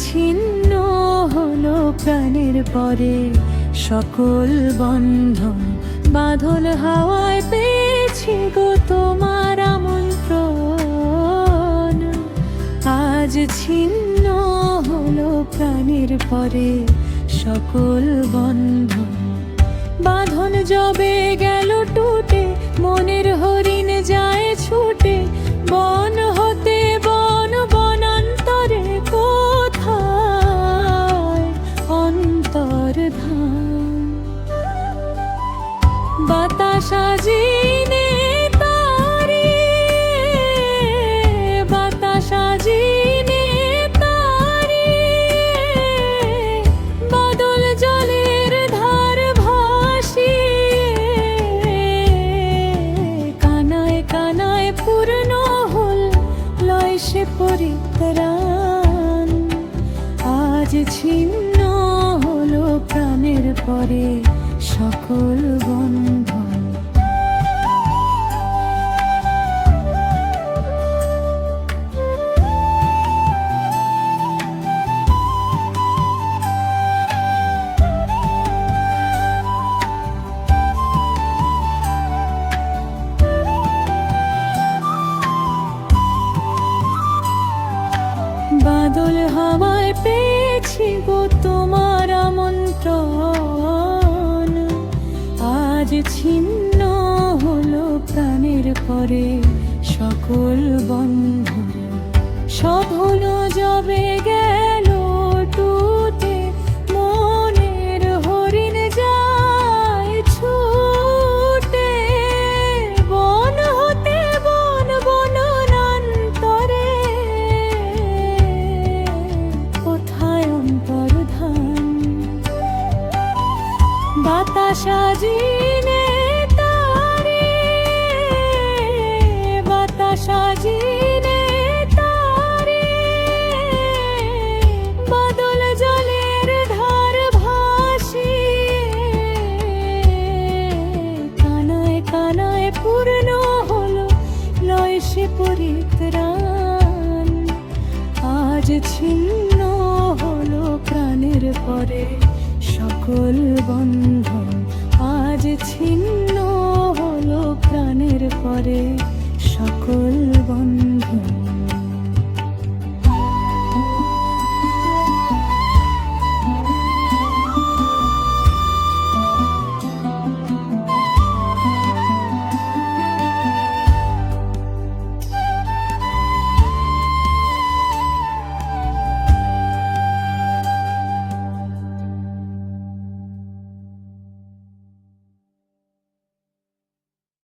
ছিন্ন হলো প্রাণের পরে সকল বন্ধন, বাঁধন হাওয়ায় পেয়েছি গো তোমার আমন্ত্রণ। আজ ছিন্ন হলো প্রাণের পরে সকল বন্ধন, বাঁধন যবে গেল টুটে, মনের হরিণ যায় ছুটে বন হতে বন বনান্তরে, কোথায় অন্তর্ধান। বাতাস আজিনে তারে, বাতাস আজিনে তারে, বাদল জলের ধার ভাসিয়ে, কানায় কানায় পূর্ণ হল লয় সে পরিত্রাণ। আজ ছিন্ন হলো প্রাণের পরে সকল বন্ধন। বাদল হাওয়ায় পেয়েছি গো তোমার আমন্ত্রণ। আজ ছিন্ন হলো প্রাণের পরে সকল বন্ধন, সব হলো যবে গেল টুটে, মনের হরিণ যায় ছুটে বন হতে বন বনান্তরে, কোথায় অন্তর্ধান। বাতাস আজিনে তারে, বাতাস আজিনে তারে, বাদল জলের ধার ভাসিয়ে, কানায় কানায় পূর্ণ হলো লয় সে পরিত্রাণ। আজ ছিন্ন হলো প্রাণের পরে সকল বন্ধন, আজ ছিন্ন হলো প্রাণের পরে সকল বন্ধন।